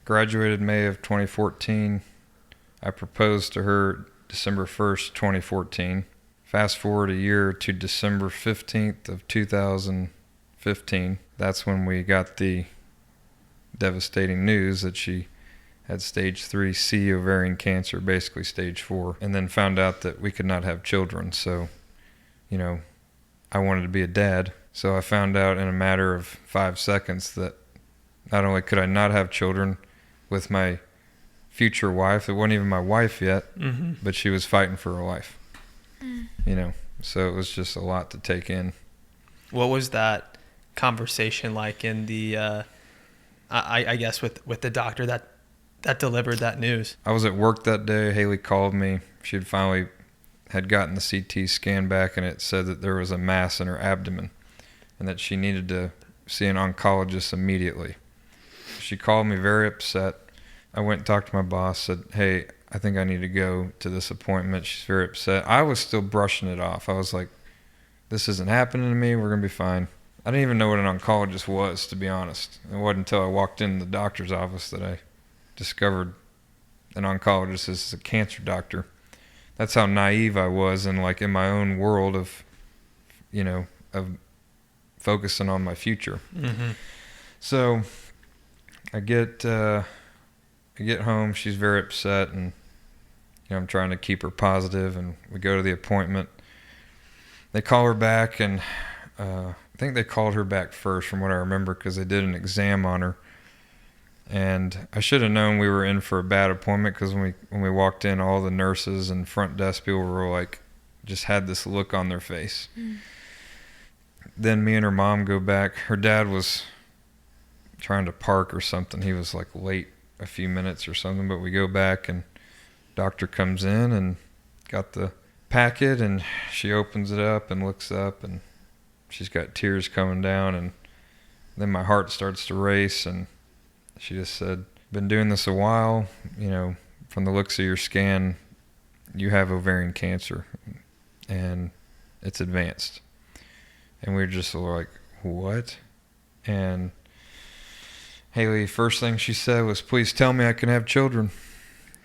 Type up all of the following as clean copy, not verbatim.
graduated May of 2014. I proposed to her December 1st, 2014. Fast forward a year to December 15th of 2015. That's when we got the devastating news that she had stage 3C ovarian cancer, basically stage 4, and then found out that we could not have children. So, I wanted to be a dad. So I found out in a matter of 5 seconds that not only could I not have children with my future wife, it wasn't even my wife yet, but she was fighting for her life. So it was just a lot to take in. What was that conversation like in the, I guess with the doctor that delivered that news? I was at work that day. Hayley called me. She had finally had gotten the CT scan back, and it said that there was a mass in her abdomen and that she needed to see an oncologist immediately. She called me very upset. I went and talked to my boss, said, hey, I think I need to go to this appointment. She's very upset. I was still brushing it off. I was like, this isn't happening to me. We're going to be fine. I didn't even know what an oncologist was, to be honest. It wasn't until I walked in the doctor's office that I discovered an oncologist is a cancer doctor. That's how naive I was, and like in my own world of focusing on my future. So I get home. She's very upset, and I'm trying to keep her positive, and we go to the appointment. They call her back, and I think they called her back first from what I remember, because they did an exam on her. And I should have known we were in for a bad appointment, because when we walked in, all the nurses and front desk people were like, just had this look on their face. Then me and her mom go back. Her dad was trying to park or something. He was like late a few minutes or something, but we go back, and doctor comes in and got the packet, and she opens it up and looks up, and she's got tears coming down, and then my heart starts to race, and she just said, been doing this a while, from the looks of your scan, you have ovarian cancer, and it's advanced. And we were just like, what? And Hayley, first thing she said was, please tell me I can have children,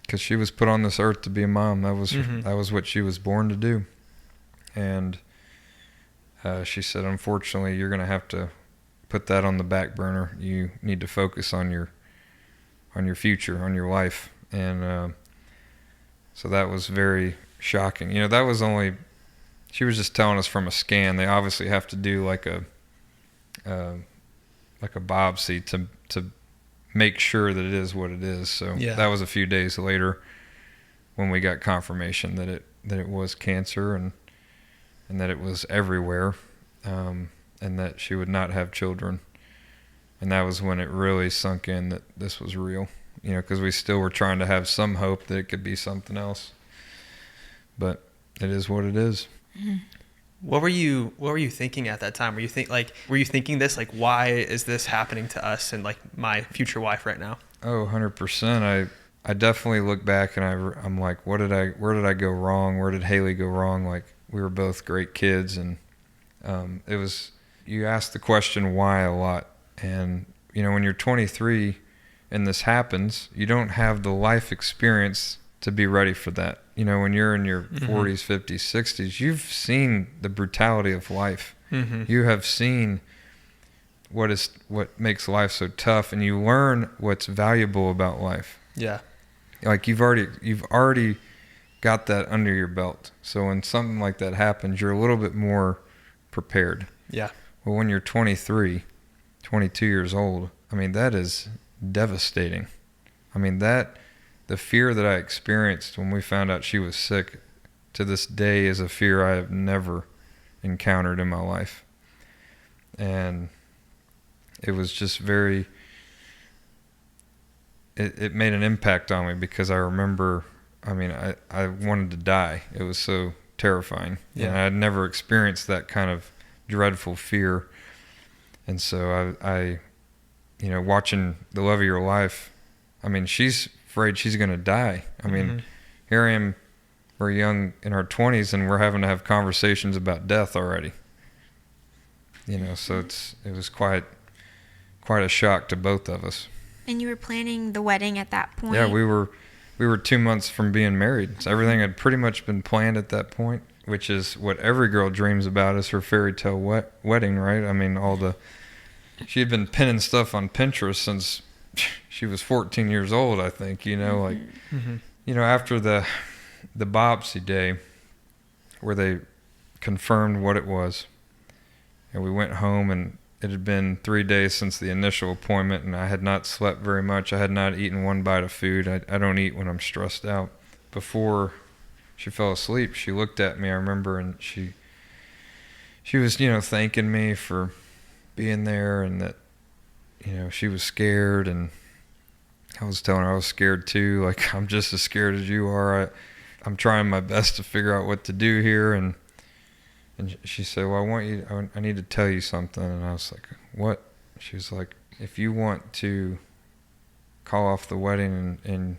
because she was put on this earth to be a mom. That was what she was born to do. And she said, unfortunately, you're going to have to put that on the back burner. You need to focus on your future, on your life. And so that was very shocking. That was only, she was just telling us from a scan. They obviously have to do like a biopsy to make sure that it is what it is. So that was a few days later when we got confirmation that it was cancer, and that it was everywhere, and that she would not have children. And that was when it really sunk in that this was real, because we still were trying to have some hope that it could be something else. But it is what it is. What were you thinking at that time? Were you thinking this, like, why is this happening to us and like my future wife right now? Oh, 100%. I definitely look back, and I'm like, where did I go wrong? Where did Hayley go wrong? Like, we were both great kids, and it was, you ask the question why a lot. And, when you're 23 and this happens, you don't have the life experience to be ready for that. When you're in your 40s, 50s, 60s, you've seen the brutality of life. You have seen what makes life so tough, and you learn what's valuable about life. Yeah. Like you've already got that under your belt. So when something like that happens, you're a little bit more prepared. Yeah. Well, when you're 23, 22 years old, that is devastating. The fear that I experienced when we found out she was sick to this day is a fear I have never encountered in my life. And it was just it made an impact on me, because I remember, I wanted to die. It was so terrifying. Yeah. And I had never experienced that kind of dreadful fear. And so I watching the love of your life, she's afraid she's going to die. Here I am, we're young in our 20s, and we're having to have conversations about death already. So it was quite a shock to both of us. And you were planning the wedding at that point? Yeah, we were 2 months from being married. So everything had pretty much been planned at that point, which is what every girl dreams about, is her fairy tale wedding, right? I mean, she had been pinning stuff on Pinterest since she was 14 years old, I think, like, after the biopsy day where they confirmed what it was, and we went home, and it had been 3 days since the initial appointment, and I had not slept very much. I had not eaten one bite of food. I don't eat when I'm stressed out. Before she fell asleep, she looked at me, I remember, and she was, thanking me for being there, and that, she was scared, and I was telling her I was scared too. Like, I'm just as scared as you are. I'm trying my best to figure out what to do here, and she said, well, I need to tell you something. And I was like, what? She was like, if you want to call off the wedding and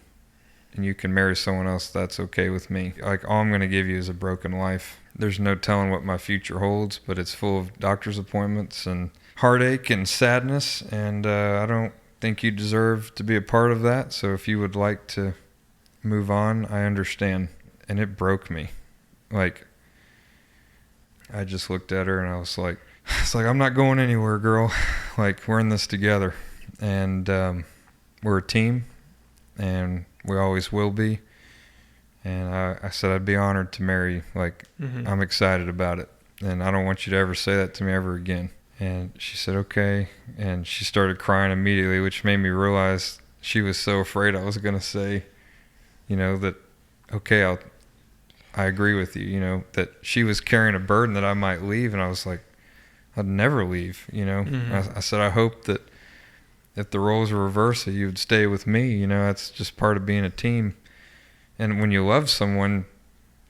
you can marry someone else, that's okay with me. Like, all I'm going to give you is a broken life. There's no telling what my future holds, but it's full of doctor's appointments and heartache and sadness, and I don't think you deserve to be a part of that. So if you would like to move on, I understand. And it broke me. Like, I just looked at her and I was like, I'm not going anywhere, girl. Like, we're in this together, and we're a team, and we always will be. And I said I'd be honored to marry you. Like, I'm excited about it, and I don't want you to ever say that to me ever again. And she said, okay. And she started crying immediately, which made me realize she was so afraid I was going to say, that, okay, I agree with you, that she was carrying a burden that I might leave. And I was like, I'd never leave, I said, I hope that if the roles were reversed, that you would stay with me. That's just part of being a team. And when you love someone,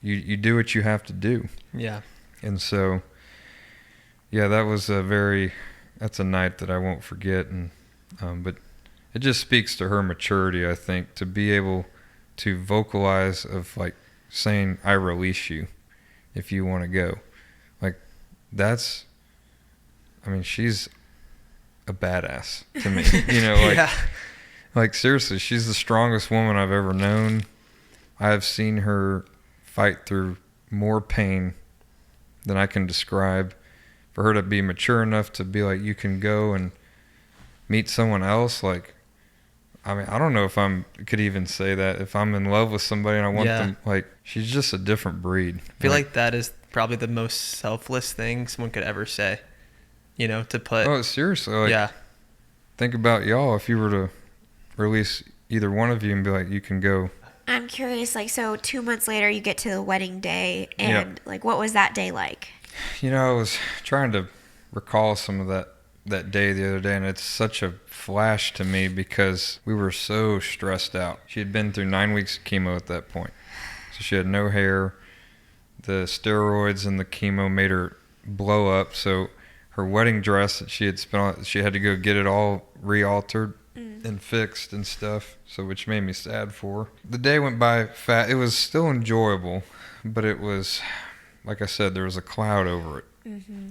you do what you have to do. Yeah. And so, yeah, that's a night that I won't forget. And, but it just speaks to her maturity, I think, to be able to vocalize of, like, saying, I release you if you want to go. Like, she's a badass to me, like, yeah. Like, seriously, she's the strongest woman I've ever known. I have seen her fight through more pain than I can describe. For her to be mature enough to be like, you can go and meet someone else. Like, I don't know if could even say that. If I'm in love with somebody and I want them, like, she's just a different breed. I feel like that is probably the most selfless thing someone could ever say, to put. Oh, seriously. Like, think about y'all if you were to release either one of you and be like, you can go. I'm curious, like, so 2 months later you get to the wedding day, and like, what was that day like? I was trying to recall some of that day the other day, and it's such a flash to me because we were so stressed out. She had been through 9 weeks of chemo at that point. So she had no hair. The steroids and the chemo made her blow up. So her wedding dress that she had spent on, she had to go get it all re-altered and fixed and stuff, so which made me sad for her. The day went by fast. It was still enjoyable, but it was, like I said, there was a cloud over it.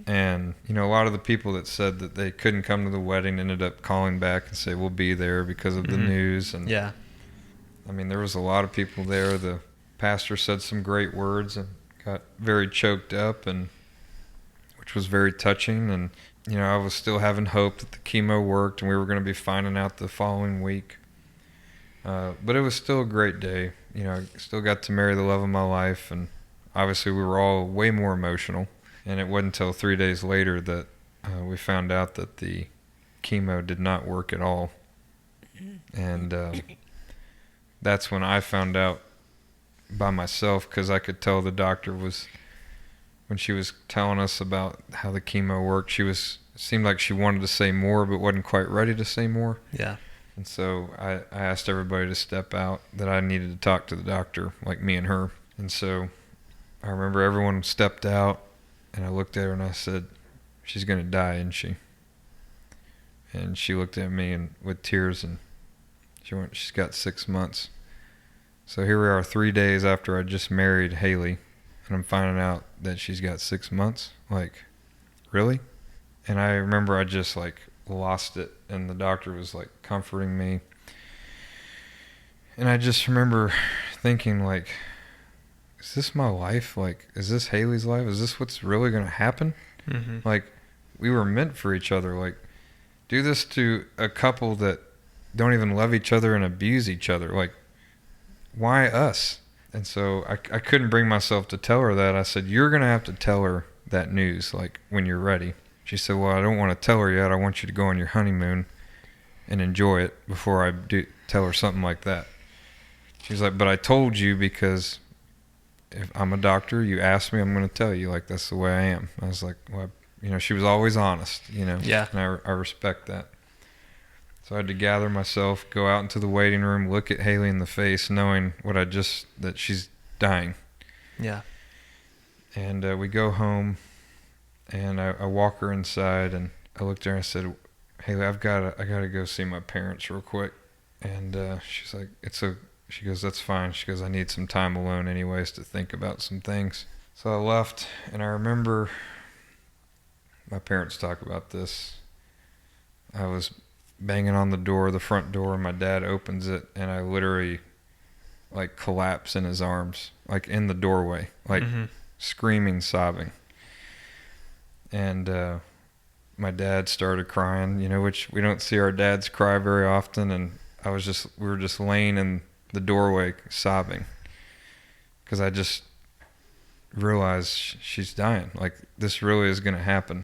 And, a lot of the people that said that they couldn't come to the wedding ended up calling back and say, we'll be there because of the news. And yeah. There was a lot of people there. The pastor said some great words and got very choked up, and which was very touching. And, I was still having hope that the chemo worked and we were going to be finding out the following week. But it was still a great day. I still got to marry the love of my life, and obviously we were all way more emotional. And it wasn't until 3 days later that we found out that the chemo did not work at all. And that's when I found out by myself, because I could tell the doctor was, when she was telling us about how the chemo worked, seemed like she wanted to say more but wasn't quite ready to say more. Yeah. And so I asked everybody to step out, that I needed to talk to the doctor, like me and her. And so I remember everyone stepped out, and I looked at her and I said, she's going to die, isn't she? And she looked at me and with tears, and she went, she's got 6 months. So here we are 3 days after I just married Hayley, and I'm finding out that she's got 6 months. Like, really? And I remember I just, like, lost it, and the doctor was like comforting me. And I just remember thinking, like, is this my life? Like, is this Hayley's life? Is this what's really going to happen? Mm-hmm. Like, we were meant for each other. Like, do this to a couple that don't even love each other and abuse each other. Like, why us? And so I couldn't bring myself to tell her that. I said, you're going to have to tell her that news, like, when you're ready. She said, well, I don't want to tell her yet. I want you to go on your honeymoon and enjoy it before I do tell her something like that. She's like, but I told you because if I'm a doctor, you asked me, I'm going to tell you. Like, that's the way I am. I was like, well, she was always honest, Yeah. And I respect that. So I had to gather myself, go out into the waiting room, look at Hayley in the face, knowing that she's dying. Yeah. And we go home, and I walk her inside, and I looked at her and I said, Hayley, I gotta go see my parents real quick. And she's like, she goes, that's fine. She goes, I need some time alone anyways to think about some things. So I left, and I remember my parents talk about this. I was banging on the front door, and my dad opens it, and I literally like collapse in his arms, like in the doorway, like screaming, sobbing. And my dad started crying, which we don't see our dads cry very often. And we were just laying in the doorway sobbing, because I just realized she's dying. Like, this really is going to happen.